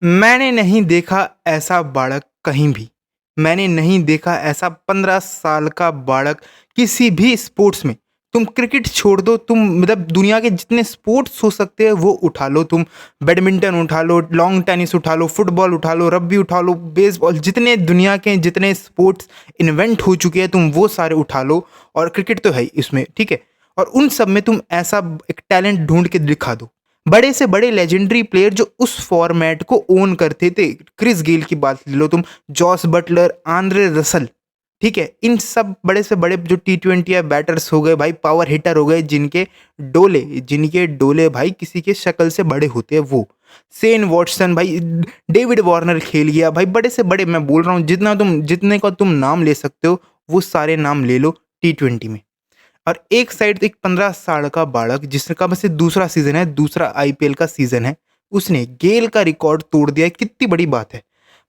मैंने नहीं देखा ऐसा बालक कहीं भी। मैंने नहीं देखा ऐसा 15 साल का बालक किसी भी स्पोर्ट्स में। तुम क्रिकेट छोड़ दो, तुम मतलब दुनिया के जितने स्पोर्ट्स हो सकते हैं वो उठा लो, तुम बैडमिंटन उठा लो, लॉन्ग टेनिस उठा लो, फुटबॉल उठा लो, रग्बी उठा लो, बेसबॉल, जितने दुनिया के जितने स्पोर्ट्स इन्वेंट हो चुके हैं तुम वो सारे उठा लो, और क्रिकेट तो है ही इसमें, ठीक है? और उन सब में तुम ऐसा एक टैलेंट ढूँढ के दिखा दो। बड़े से बड़े लेजेंडरी प्लेयर जो उस फॉर्मेट को ओन करते थे, क्रिस गेल की बात ले लो तुम, जॉस बटलर, आंद्रे रसल, ठीक है? इन सब बड़े से बड़े जो टी20 या बैटर्स हो गए भाई, पावर हिटर हो गए, जिनके डोले भाई किसी के शक्ल से बड़े होते हैं वो। शेन वॉटसन भाई, डेविड वार्नर खेल गया भाई, बड़े से बड़े मैं बोल रहा हूँ, जितने का तुम नाम ले सकते हो वो सारे नाम ले लो टी20 में। और एक साइड एक 15 साल का बालक जिसका बस ये दूसरा सीजन है, दूसरा आईपीएल का सीजन है, उसने गेल का रिकॉर्ड तोड़ दिया है। कितनी बड़ी बात है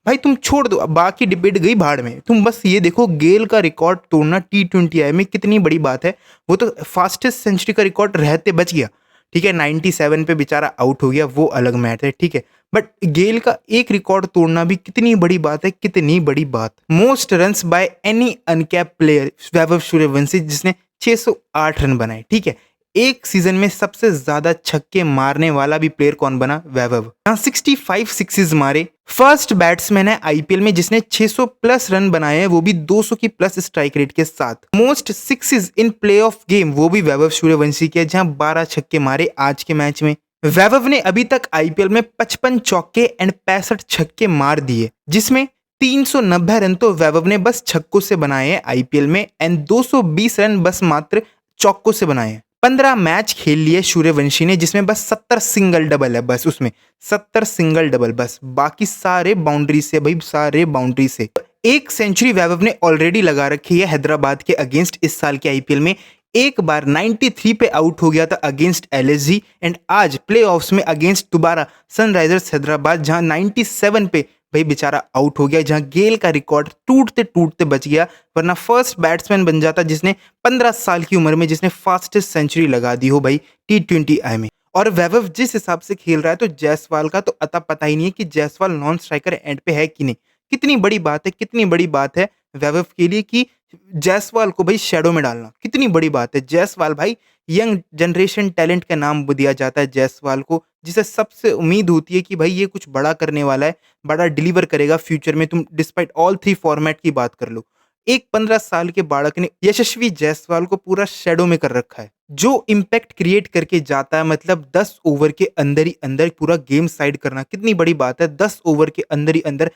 भाई। तुम छोड़ दो, अब बाकी डिबेट गई भाड़ में, तुम बस ये देखो गेल का रिकॉर्ड तोड़ना टी20 में कितनी बड़ी बात है। वो तो फास्टेस्ट सेंचुरी का रिकॉर्ड रहते बच गया, ठीक है? 97 पे बेचारा आउट हो गया, वो अलग मैटर है, ठीक है? बट गेल का एक रिकॉर्ड तोड़ना भी कितनी बड़ी बात है, कितनी बड़ी बात। Most runs by any uncapped player Vaibhav Suryavanshi, जिसने 608 रन बनाए, ठीक है? एक सीजन में सबसे ज्यादा छक्के मारने वाला भी प्लेयर कौन बना? वैभव। यहाँ 65 सिक्सेस मारे। फर्स्ट बैट्समैन है आईपीएल में जिसने 600 प्लस रन बनाए हैं, वो भी 200 की प्लस स्ट्राइक रेट के साथ। Most sixes in playoff game वो भी वैभव सूर्यवंशी के, जहां 12 छक्के मारे आज के मैच में। वैभव ने अभी तक आईपीएल में 55 चौके एंड 65 छक्के मार दिए, जिसमें 390 रन तो वैभव ने बस छक्कों से बनाए हैं आईपीएल में, एंड 220 रन बस मात्र चौकों से बनाए हैं। 15 मैच खेल लिए सूर्यवंशी ने, जिसमें बस 70 सिंगल डबल है, बस उसमें 70 सिंगल डबल, बस बाकी सारे बाउंड्री से भाई, सारे बाउंड्री से। एक सेंचुरी वैभव ने ऑलरेडी लगा रखी है हैदराबाद के अगेंस्ट इस साल के आईपीएल में। एक बार 93 पे आउट हो गया था अगेंस्ट एलएसजी, एंड आज प्लेऑफ्स में अगेंस्ट दोबारा सनराइजर्स हैदराबाद, जहां 97 पे भाई बेचारा आउट हो गया, जहां गेल का रिकॉर्ड टूटते टूटते बच गया, वरना फर्स्ट बैट्समैन बन जाता जिसने 15 साल की उम्र में जिसने फास्टेस्ट सेंचुरी लगा दी हो भाई टी20 में। और वैभव जिस हिसाब से खेल रहा है तो जायसवाल का तो अता पता ही नहीं है कि जायसवाल नॉन स्ट्राइकर एंड पे है कि नहीं। कितनी बड़ी बात है, कितनी बड़ी बात है वैभव के लिए कि जायसवाल को भाई शेडो में डालना, कितनी बड़ी बात है। जायसवाल भाई यंग जनरेशन टैलेंट का नाम दिया जाता है जायसवाल को, जिसे सबसे उम्मीद होती है कि भाई ये कुछ बड़ा करने वाला है, बड़ा डिलीवर करेगा फ्यूचर में। तुम डिस्पाइट ऑल 3 फॉर्मेट की बात कर लो, एक 15 साल के बालक ने यशस्वी जायसवाल को पूरा शेडो में कर रखा है। जो इम्पैक्ट क्रिएट करके जाता है, मतलब 10 ओवर के अंदर ही अंदर पूरा गेम साइड करना, कितनी बड़ी बात है। 10 ओवर के अंदर ही अंदर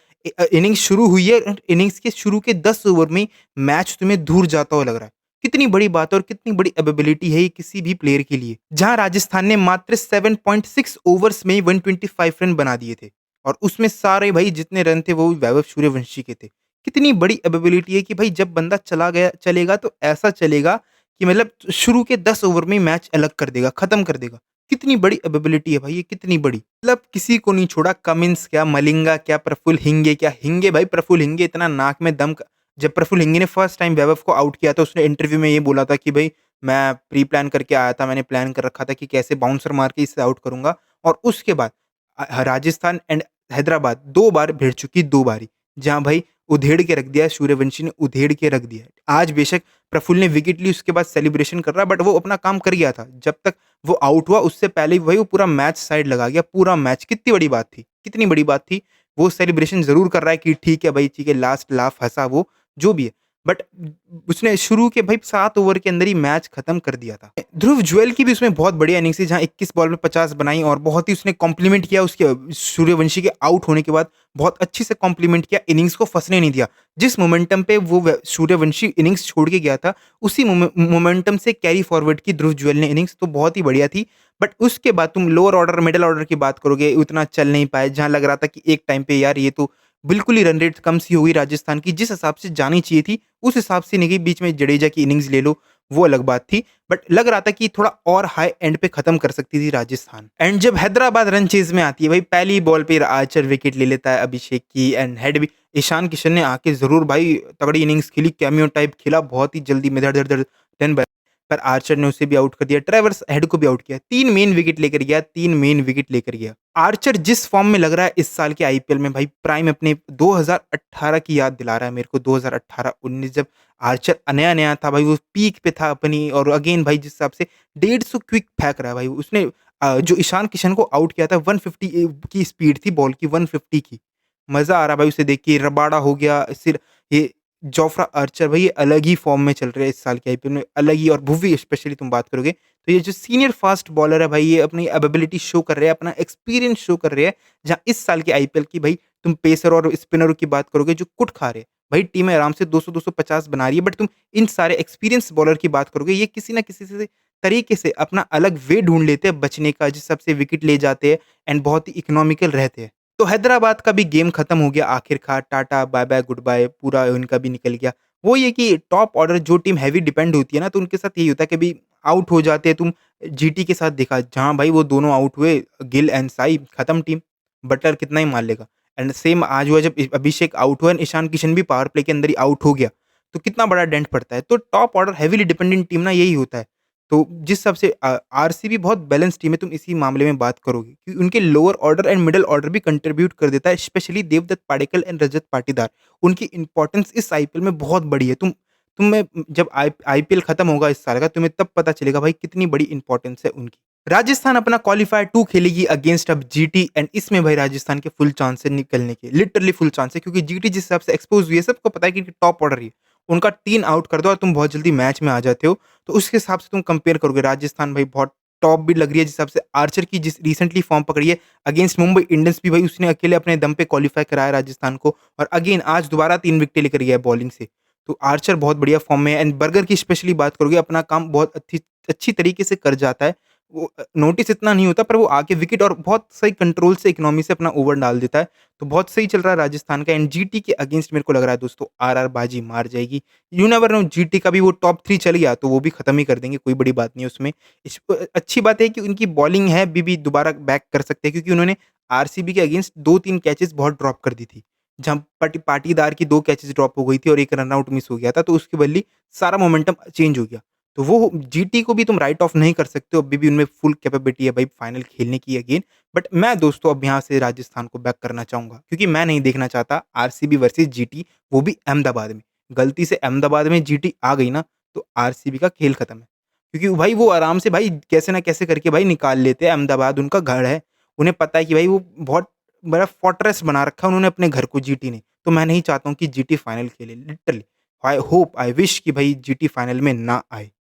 इनिंग्स शुरू हुई है, इनिंग्स के शुरू के 10 ओवर में मैच तुम्हें दूर जाता हुआ लग रहा है। कितनी बड़ी बात है और कितनी बड़ी एबिलिटी है ये किसी भी प्लेयर के लिए। जहां राजस्थान ने मात्र 7.6 ओवर्स में ही 125 रन बना दिए थे, और उसमें सारे भाई जितने रन थे वो वैभव सूर्यवंशी के थे। कितनी बड़ी एबिलिटी है कि भाई जब बंदा चलेगा तो ऐसा चलेगा कि मतलब शुरू के 10 ओवर में ही मैच अलग कर देगा, खत्म कर देगा। कितनी बड़ी एबिलिटी है भाई ये, कितनी बड़ी, मतलब किसी को नहीं छोड़ा। कमिंस क्या, मलिंगा क्या, प्रफुल्ल हिंगे क्या। हिंगे भाई, प्रफुल्ल हिंगे इतना नाक में दम जब प्रफुल्ल हिंगे ने फर्स्ट टाइम वैभव को आउट किया था, उसने इंटरव्यू में ये बोला था कि भाई मैं प्री प्लान करके आया था, मैंने प्लान कर रखा था कि कैसे बाउंसर मार के इसे आउट करूंगा। और उसके बाद राजस्थान एंड हैदराबाद 2 बार भिड़ चुकी, 2 बारी, जहां भाई उधेड़ के रख दिया है, सूर्यवंशी ने उधेड़ के रख दिया है। आज बेशक प्रफुल्ल ने विकेट ली, उसके बाद सेलिब्रेशन कर रहा है, बट वो अपना काम कर गया था। जब तक वो आउट हुआ उससे पहले ही भाई वो पूरा मैच साइड लगा गया, पूरा मैच। कितनी बड़ी बात थी, कितनी बड़ी बात थी। वो सेलिब्रेशन जरूर कर रहा है कि ठीक है भाई, ठीक है, लास्ट लाफ हंसा वो, जो भी है, बट उसने शुरू के भाई 7 ओवर के अंदर ही मैच खत्म कर दिया था। ध्रुव जुएल की भी उसमें बहुत बढ़िया इनिंग्स थी, जहां 21 बॉल में 50 बनाई, और बहुत ही उसने कॉम्प्लीमेंट किया उसके सूर्यवंशी के आउट होने के बाद। बहुत अच्छी से कॉम्प्लीमेंट किया, इनिंग्स को फंसने नहीं दिया। जिस मोमेंटम पे वो सूर्यवंशी इनिंग्स छोड़ के गया था, उसी मोमेंटम से कैरी फॉरवर्ड की ध्रुव जुएल ने इनिंग्स, तो बहुत ही बढ़िया थी। बट उसके बाद तुम लोअर ऑर्डर मिडिल ऑर्डर की बात करोगे, उतना चल नहीं पाए, जहां लग रहा था कि एक टाइम पे यार ये तो बिल्कुल ही रन रेट कम सी हुई राजस्थान की, जिस हिसाब से जानी चाहिए थी उस हिसाब से नहीं गई। बीच में जडेजा की इनिंग्स ले लो, वो अलग बात थी, बट लग रहा था कि थोड़ा और हाई एंड पे खत्म कर सकती थी राजस्थान। एंड जब हैदराबाद रन चेज में आती है भाई, पहली बॉल पे आर्चर विकेट ले लेता है अभिषेक की, एंड हेड भी ईशान किशन ने आके जरूर भाई तगड़ी इनिंग्स खेली, कैमियो टाइप खेला, बहुत ही जल्दी में धड़ धड़ धड़ रन पर आर्चर ने उसे भी आउट कर दिया, ट्रेवर्स हेड को भी आउट किया। 3 मेन विकेट लेकर गया, 3 मेन विकेट लेकर गया। आर्चर जिस फॉर्म में लग रहा है इस साल के आईपीएल में भाई, प्राइम अपने 2018 की याद दिला रहा है मेरे को। 2018-19 जब आर्चर नया-नया था भाई, वो पीक पे था अपनी, और अगेन भाई जिस हिसाब से 150 क्विक फेंक रहा है भाई उसने, जो ईशान किशन को आउट किया था 150 की स्पीड थी बॉल की, 150 की। मज़ा आ रहा है भाई उसे देख के, रबाडा हो गया, सिर ये जोफ्रा आर्चर भाई, ये अलग ही फॉर्म में चल रहे हैं इस साल के आईपीएल में, अलग ही। और भुवी स्पेशली तुम बात करोगे तो ये जो सीनियर फास्ट बॉलर है भाई, ये अपनी एबिलिटी शो कर रहे हैं, अपना एक्सपीरियंस शो कर रहे हैं। जहाँ इस साल के आईपीएल की भाई तुम पेसर और स्पिनरों की बात करोगे जो कुट खा रहे हैं, भाई टीमें आराम से 200-250 बना रही है, बट तुम इन सारे एक्सपीरियंस बॉलर की बात करोगे, ये किसी ना किसी से तरीके से अपना अलग वे ढूँढ लेते हैं बचने का, जिस हिसाब से विकेट ले जाते हैं एंड बहुत ही इकोनॉमिकल रहते हैं। तो हैदराबाद का भी गेम खत्म हो गया आखिरकार, टाटा बाय-बाय गुड बाय पूरा उनका भी निकल गया। वो ये कि टॉप ऑर्डर जो टीम हेवी डिपेंड होती है ना, तो उनके साथ यही होता है कि अभी आउट हो जाते हैं। तुम जीटी के साथ देखा, जहाँ भाई वो दोनों आउट हुए, गिल एंड साई, खत्म टीम। बटलर कितना ही मार लेगा। एंड सेम आज हुआ जब अभिषेक आउट हुआ, ईशान किशन भी पावर प्ले के अंदर ही आउट हो गया, तो कितना बड़ा डेंट पड़ता है। तो top order heavily dependent team ना यही होता है। तो जिस हिसाब से आरसीबी बहुत बैलेंस टीम है, तुम इसी मामले में बात करोगे कि उनके lower order and middle order भी कंट्रीब्यूट कर देता है, स्पेशली देवदत्त पाडिक्कल एंड रजत पाटीदार। उनकी इंपॉर्टेंस इस आईपीएल में बहुत बड़ी है। तुम्हें जब आईपीएल खत्म होगा इस साल का, तुम्हें तब पता चलेगा भाई कितनी बड़ी इंपॉर्टेंस है उनकी। राजस्थान अपना क्वालीफायर 2 खेलेगी अगेंस्ट अब जीटी, एंड इसमें भाई राजस्थान के फुल चांस है निकलने के, लिटरली फुल चांस है, क्योंकि जीटी जिस हिसाब से एक्सपोज हुई है, सबको पता है कि टॉप ऑर्डर ही है। उनका 3 आउट कर दो और तुम बहुत जल्दी मैच में आ जाते हो। तो उसके हिसाब से तुम कंपेयर करोगे, राजस्थान भाई बहुत टॉप भी लग रही है, जिस हिसाब से आर्चर की जिस रिसेंटली फॉर्म पकड़ी है अगेंस्ट मुंबई इंडियंस भी, भाई उसने अकेले अपने दम पे क्वालीफाई कराया राजस्थान को, और अगेन आज दोबारा 3 विकेटें लेकर गया है बॉलिंग से। तो आर्चर बहुत बढ़िया फॉर्म में है, एंड बर्गर की स्पेशली बात करोगे, अपना काम बहुत अच्छी अच्छी तरीके से कर जाता है। वो नोटिस इतना नहीं होता, पर वो आके विकेट और बहुत सही कंट्रोल से, इकोनॉमी से अपना ओवर डाल देता है। तो बहुत सही चल रहा है राजस्थान का, एंड जीटी के अगेंस्ट मेरे को लग रहा है दोस्तों आरआर बाजी मार जाएगी। यू नेवर नो, जीटी का भी वो टॉप 3 चल गया तो वो भी खत्म ही कर देंगे, कोई बड़ी बात नहीं है उसमें। अच्छी बात है कि उनकी बॉलिंग है, अभी भी दोबारा बैक कर सकते हैं, क्योंकि उन्होंने आरसीबी के अगेंस्ट 2-3 कैचेस बहुत ड्रॉप कर दी थी। जहाँ पाटीदार की 2 कैचेस ड्रॉप हो गई थी और 1 रन आउट मिस हो गया था, तो उसके बदले सारा मोमेंटम चेंज हो गया। तो वो जीटी को भी तुम राइट ऑफ नहीं कर सकते हो, अभी भी उनमें फुल कैपेबिलिटी है भाई फाइनल खेलने की अगेन। बट मैं दोस्तों अब यहाँ से राजस्थान को बैक करना चाहूँगा, क्योंकि मैं नहीं देखना चाहता आरसीबी वर्सेस जीटी, वो भी अहमदाबाद में। गलती से अहमदाबाद में जीटी आ गई ना, तो आरसीबी का खेल खत्म है। क्योंकि भाई वो आराम से भाई कैसे ना कैसे करके भाई निकाल लेते हैं, अहमदाबाद उनका घर है। उन्हें पता है कि भाई वो बहुत बड़ा फोर्ट्रेस बना रखा है उन्होंने अपने घर को जीटी ने। तो मैं नहीं चाहता हूँ कि जीटी फाइनल खेले literally. I hope, I wish कि भाई जीटी फाइनल में ना आए।